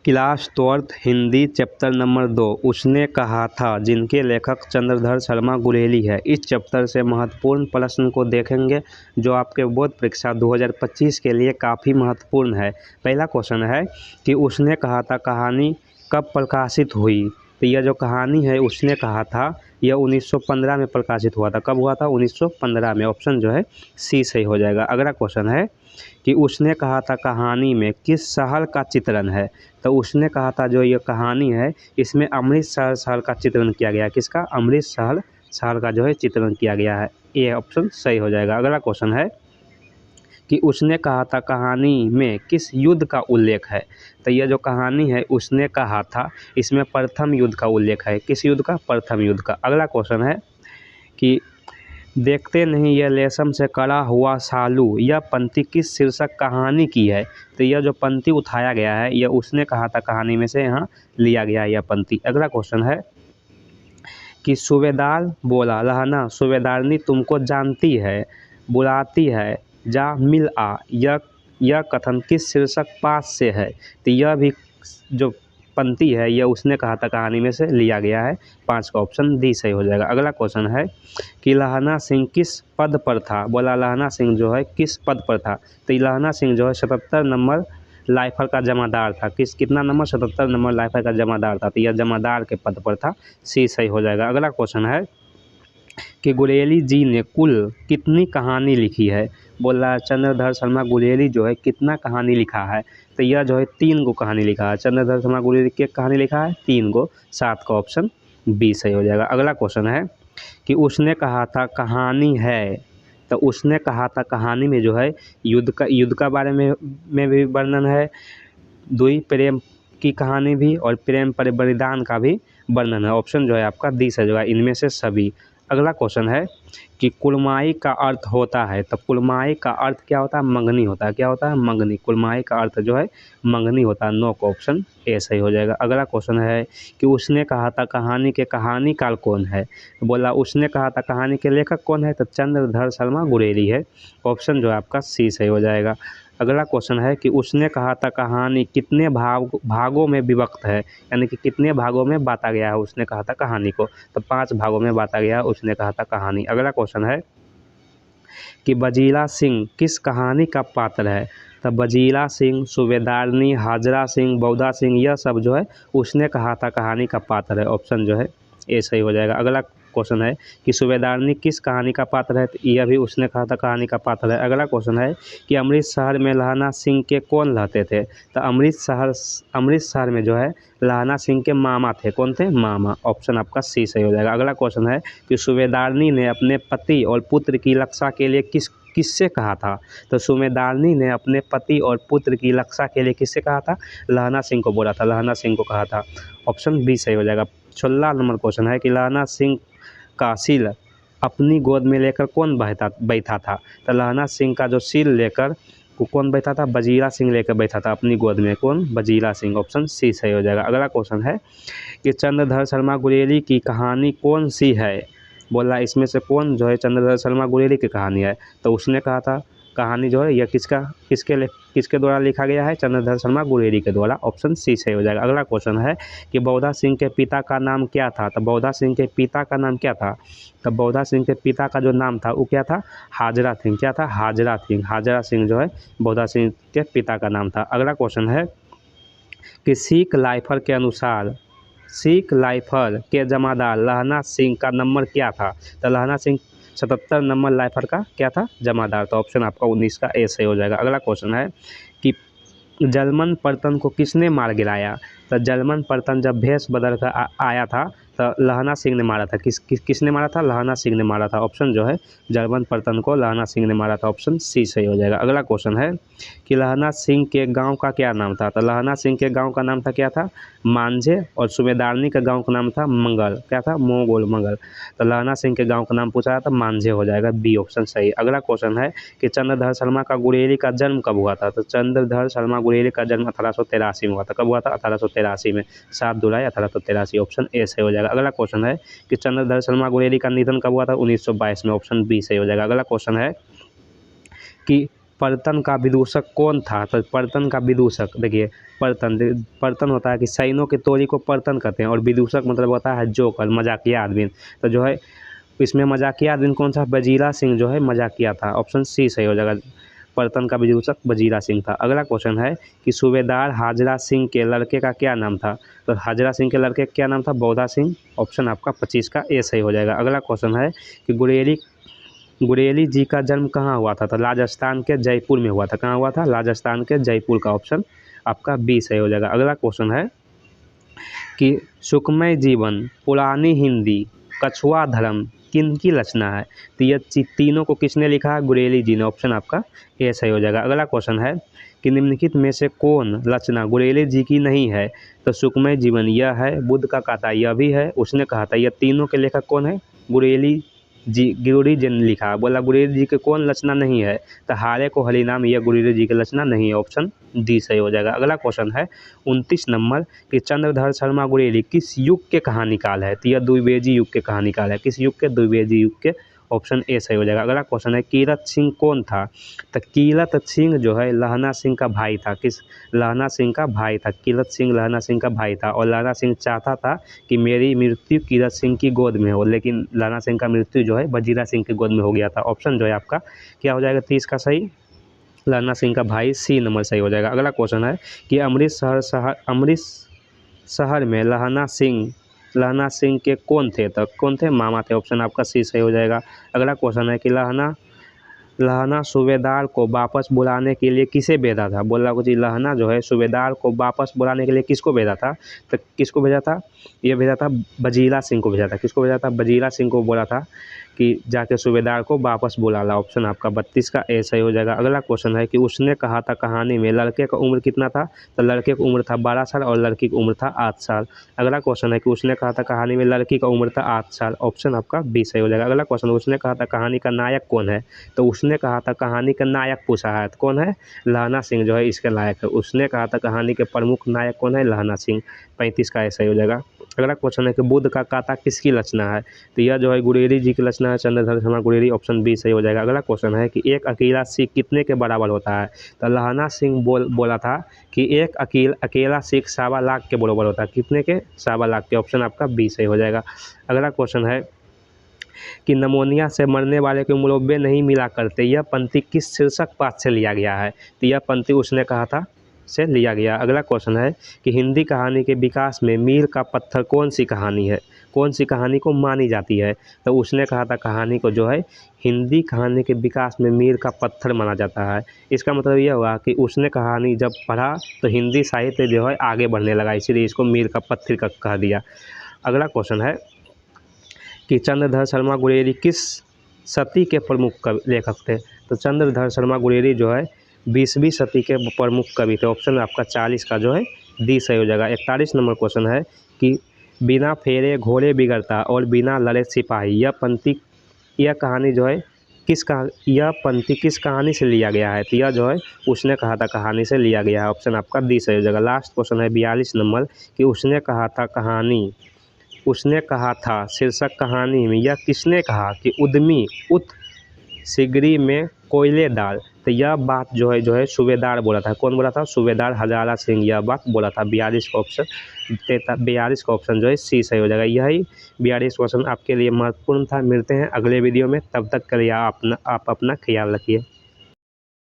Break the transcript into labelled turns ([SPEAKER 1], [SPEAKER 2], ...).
[SPEAKER 1] Class 12th Hindi chapter number 2 उसने कहा था, जिनके लेखक चंद्रधर शर्मा गुलेली है। इस चैप्टर से महत्वपूर्ण प्रश्न को देखेंगे जो आपके बोर्ड परीक्षा 2025 के लिए काफ़ी महत्वपूर्ण है। पहला क्वेश्चन है कि उसने कहा था कहानी कब प्रकाशित हुई। तो यह जो कहानी है उसने कहा था यह 1915 में प्रकाशित हुआ था। कब हुआ था? 1915 में। ऑप्शन जो है सी सही हो जाएगा। अगला क्वेश्चन है कि उसने कहा था कहानी में किस शहर का चित्रण है। तो उसने कहा था जो ये कहानी है इसमें अमृतसर शहर का चित्रण किया गया है। किसका? अमृतसर शहर का जो है चित्रण किया गया है। ये ऑप्शन सही हो जाएगा। अगला क्वेश्चन है कि उसने कहा था कहानी में किस युद्ध का उल्लेख है। तो यह जो कहानी है उसने कहा था इसमें प्रथम युद्ध का उल्लेख है। किस युद्ध का? प्रथम युद्ध का। अगला क्वेश्चन है कि देखते नहीं यह रेशम से कड़ा हुआ सालू, यह पंक्ति किस शीर्षक कहानी की है। तो यह जो पंक्ति उठाया गया है यह उसने कहा था कहानी में से यहाँ लिया गया है यह पंक्ति। अगला क्वेश्चन है कि सूबेदार बोला, रहना सूबेदारनी तुमको जानती है, बुलाती है, जा मिल आ, यह कथन किस शीर्षक पाठ से है। तो यह भी जो पंक्ति है यह उसने कहा था कहानी में से लिया गया है। 5 का ऑप्शन डी सही हो जाएगा। अगला क्वेश्चन है कि लहना सिंह किस पद पर था। बोला लहना सिंह जो है किस पद पर था। तो लहना सिंह जो है 77 नंबर लाइफर का जमादार था। कितना नंबर? 77 नंबर लाइफर का जमादार था। तो यह जमादार के पद पर था। सी सही हो जाएगा। अगला क्वेश्चन है कि गुलेली जी ने कुल कितनी कहानी लिखी है। बोला चंद्रधर शर्मा गुलेली जो है कितना कहानी लिखा है। तो यह जो है 3 गो कहानी लिखा है। चंद्रधर शर्मा गुलेली की कहानी लिखा है 3 गो। 7 का ऑप्शन बी सही हो जाएगा। अगला क्वेश्चन है कि उसने कहा था कहानी है। तो उसने कहा था कहानी में जो है युद्ध का बारे में भी वर्णन है, दुई प्रेम की कहानी भी और प्रेम पर बलिदान का भी वर्णन है। ऑप्शन जो है आपका डी सही होगा इनमें से सभी। अगला क्वेश्चन है कि कुलमाई का अर्थ होता है। तो कुलमाई का अर्थ क्या होता है? मंगनी होता है। क्या होता है? मंगनी। कुलमाई का अर्थ जो है मंगनी होता है। 9 का ऑप्शन ए सही हो जाएगा। अगला क्वेश्चन है कि उसने कहा था कहानी के कहानीकार कौन है। तो बोला उसने कहा था कहानी के लेखक कौन है। तो चंद्रधर शर्मा गुलेरी है। ऑप्शन जो है आपका सी सही हो जाएगा। अगला क्वेश्चन है कि उसने कहा था कहानी कितने भागों में विभक्त है, यानी कि कितने भागों में बांटा गया है उसने कहा था कहानी को। तो 5 भागों में बांटा गया है उसने कहा था कहानी। अगला क्वेश्चन है कि बजीला सिंह किस कहानी का पात्र है। तो बजीला सिंह, सूबेदारनी, हाजरा सिंह, बौदा सिंह यह सब जो है उसने कहा था कहानी का पात्र है। ऑप्शन जो है ए सही हो जाएगा। अगला क्वेश्चन है कि सूबेदारनी किस कहानी का पात्र है। तो यह भी उसने कहा था कहानी का पात्र है। अगला क्वेश्चन है कि अमृतसर में लहना सिंह के कौन रहते थे। तो अमृतसर में जो है लहना सिंह के मामा थे। कौन थे? मामा। ऑप्शन आपका सी सही हो जाएगा। अगला क्वेश्चन है कि सूबेदारनी ने अपने पति और पुत्र की रक्षा के लिए किससे कहा था। तो सूबेदारनी ने अपने पति और पुत्र की रक्षा के लिए किससे कहा था? लहना सिंह को बोला था, लहना सिंह को कहा था। ऑप्शन बी सही हो जाएगा। 16 नंबर क्वेश्चन है कि लहना सिंह का सील अपनी गोद में लेकर कौन बैठा था। तो लहना सिंह का जो सील लेकर कौन बैठा था? बजीरा सिंह लेकर बैठा था अपनी गोद में। कौन? बजीरा सिंह। ऑप्शन सी सही हो जाएगा। अगला क्वेश्चन है कि चंद्रधर शर्मा गुलेली की कहानी कौन सी है। बोला इसमें से कौन जो है चंद्रधर शर्मा गुलेली की कहानी है। तो उसने कहा था कहानी जो है यह किसके द्वारा लिखा गया है? चंद्रधर शर्मा गुलेरी के द्वारा। ऑप्शन सी सही हो जाएगा। अगला क्वेश्चन है कि बौदा सिंह के पिता का नाम क्या था। तो बौदा सिंह के पिता का नाम क्या था। तो बौदा सिंह के पिता का जो नाम था वो क्या था? हाजरा सिंह। क्या था? हाजरा सिंह। हाजरा सिंह जो है बौदा सिंह के पिता का नाम था। अगला क्वेश्चन है कि सिख लाइफर के अनुसार सिख लाइफर के जमादार लहना सिंह का नंबर क्या था। तो लहना सिंह 77 नंबर लाइफर का क्या था? जमादार। तो ऑप्शन आपका 19 का ए सही हो जाएगा। अगला क्वेश्चन है कि जलमन परतन को किसने मार गिराया। तो जलमन परतन जब भेष बदल कर आया था तो लहना सिंह ने मारा था। किसने मारा था? लहना सिंह ने मारा था। ऑप्शन जो है जलमन परतन को लहना सिंह ने मारा था। ऑप्शन सी सही हो जाएगा। अगला क्वेश्चन है कि लहना सिंह के गांव का क्या नाम था। तो लहना सिंह के गांव का नाम था क्या था? मांझे। और सूबेदारनी का गांव का नाम था मंगल। क्या था? मोगोल मंगल। तो लहना सिंह के गांव का नाम पूछा था मांझे हो जाएगा। बी ऑप्शन सही। अगला क्वेश्चन है कि चंद्रधर शर्मा का गुलेरी का जन्म कब हुआ था। तो चंद्रधर शर्मा गुलेरी का जन्म 1883 में हुआ था। कब हुआ था? 1883 में। 7 जुलाई 1883। ऑप्शन ए सही हो जाएगा। अगला क्वेश्चन है कि चंद्रधर शर्मा गुलेरी का निधन कब हुआ था? 1922 में। ऑप्शन बी सही हो जाएगा। अगला क्वेश्चन है कि पर्तन का विदूषक कौन था? तो पर्तन का विदूषक देखिए, पर्तन होता है कि सैनों की टोली को पर्तन कहते हैं, और विदूषक मतलब होता है जोकर, मजाकिया आदमी। तो जो है इसमें मजाकिया आदमी कौन सा? वजीरा सिंह जो है मजाकिया था। ऑप्शन सी सही हो जाएगा। पर्तन का विदूषक वजीरा सिंह था। अगला क्वेश्चन है कि सूबेदार हाजरा सिंह के लड़के का क्या नाम था? तो हाजरा सिंह के लड़के का क्या नाम था? बौदा सिंह। ऑप्शन आपका 25 का ए सही हो जाएगा। अगला क्वेश्चन है कि गुरेली जी का जन्म कहाँ हुआ था? तो राजस्थान के जयपुर में हुआ था। कहाँ हुआ था? राजस्थान के जयपुर का ऑप्शन आपका बी सही हो जाएगा। अगला क्वेश्चन है कि सुखमय जीवन, पुरानी हिंदी, कछुआ धर्म किनकी रचना है? तो ये तीनों को किसने लिखा है? गुरेली जी ने। ऑप्शन आपका ए सही हो जाएगा। अगला क्वेश्चन है कि निम्नलिखित में से कौन रचना गुरेली जी की नहीं है? तो सुखमय जीवन यह है, बुद्ध का कथा यह भी है, उसने कहा था, यह तीनों के लेखक कौन है? गुरेली जी ने लिखा। बोला गुरेली जी के कौन रचना नहीं है? तो हारे को हरिनाम यह गुरेली जी की रचना नहीं है। ऑप्शन डी सही हो जाएगा। अगला क्वेश्चन है 29 नंबर कि चंद्रधर शर्मा गुरेली किस युग के कहानीकाल है? तो यह द्विवेदी युग के कहानीकाल है। किस युग के? द्विवेदी युग के। ऑप्शन ए सही हो जाएगा। अगला क्वेश्चन है कीरत सिंह कौन था? तो कीरत सिंह जो है लहना सिंह का भाई था। किस? लहना सिंह का भाई था। कीरत सिंह लहना सिंह का भाई था, और लहना सिंह चाहता था कि मेरी मृत्यु कीरत सिंह की गोद में हो, लेकिन लहना सिंह का मृत्यु जो है वजीरा सिंह की गोद में हो गया था। ऑप्शन जो है आपका क्या हो जाएगा 30 का सही? लहना सिंह का भाई सी नंबर सही हो जाएगा। अगला क्वेश्चन है कि अमृत शहर में लहना सिंह के कौन थे? तो कौन थे? मामा थे। ऑप्शन आपका सी सही हो जाएगा। अगला क्वेश्चन है कि लहना सूबेदार को वापस बुलाने के लिए किसे भेजा था? बोला कुछ लहना जो है सूबेदार को वापस बुलाने के लिए किसको भेजा था? तो किसको भेजा था? ये भेजा था वजीरा सिंह को भेजा था। किसको भेजा था? वजीरा सिंह को बोला था कि जाके सूबेदार को वापस बुला ला। ऑप्शन आपका 32 का ए सही हो जाएगा। अगला क्वेश्चन है कि उसने कहा था कहानी में लड़के का उम्र कितना था? तो लड़के की उम्र था 12 साल और लड़की की उम्र था 8 साल। अगला क्वेश्चन है कि उसने कहा था कहानी में लड़की का उम्र था 8 साल। ऑप्शन आपका बी सही हो जाएगा। अगला क्वेश्चन, उसने कहा था कहानी का नायक कौन है? तो उसने कहा था कहानी का नायक पूछा है तो कौन है? लहना सिंह जो है इसके लायक है। उसने कहा था कहानी के प्रमुख नायक कौन है? लहना सिंह। 35 का ऐसा ही हो जाएगा। अगला क्वेश्चन है कि बुद्ध का कथा किसकी रचना है? तो यह जो है गुरेली जी की रचना है, चंद्रधर शर्मा गुरेली। ऑप्शन बी सही हो जाएगा। अगला क्वेश्चन है कि एक अकेला सिख कितने के बराबर होता है? तो लहना सिंह बोला था कि एक अकेला सिख 1.25 लाख के बराबर होता है। कितने के? 1.25 लाख के। ऑप्शन आपका बी सही हो जाएगा। अगला क्वेश्चन है कि नमोनिया से मरने वाले के मुरब्बे नहीं मिला करते, यह पंक्ति किस शीर्षक पाठ से लिया गया है? तो यह पंक्ति उसने कहा था से लिया गया। अगला क्वेश्चन है कि हिंदी कहानी के विकास में मील का पत्थर कौन सी कहानी है? कौन सी कहानी को मानी जाती है? तो उसने कहा था कहानी को जो है हिंदी कहानी के विकास में मील का पत्थर माना जाता है। इसका मतलब यह हुआ कि उसने कहानी जब पढ़ा तो हिंदी साहित्य जो है आगे बढ़ने लगा, इसीलिए इसको मील का पत्थर का कह दिया। अगला क्वेश्चन है कि चंद्रधर शर्मा गुरेली किस सदी के प्रमुख लेखक थे? तो चंद्रधर शर्मा गुरेली जो है 20वीं सदी के प्रमुख कवि थे। ऑप्शन आपका 40 का जो है डी सही हो जाएगा। 41 नंबर क्वेश्चन है कि बिना फेरे घोड़े बिगड़ता और बिना लड़े सिपाही, यह कहानी जो है यह पंक्ति किस कहानी से लिया गया है? तो यह जो है उसने कहा था कहानी से लिया गया है। ऑप्शन आपका डी सही हो जाएगा। लास्ट क्वेश्चन है 42 नंबर कि उसने कहा था शीर्षक कहानी में यह किसने कहा कि उद्यमी उत सिगरी में कोयले डाल? तो यह बात जो है सूबेदार बोला था। कौन बोला था? सूबेदार हजारा सिंह यह बात बोला था। 42 का ऑप्शन जो है सी सही हो जाएगा। यही 42 क्वेश्चन आपके लिए महत्वपूर्ण था। मिलते हैं अगले वीडियो में, तब तक के लिए आप अपना ख्याल रखिए।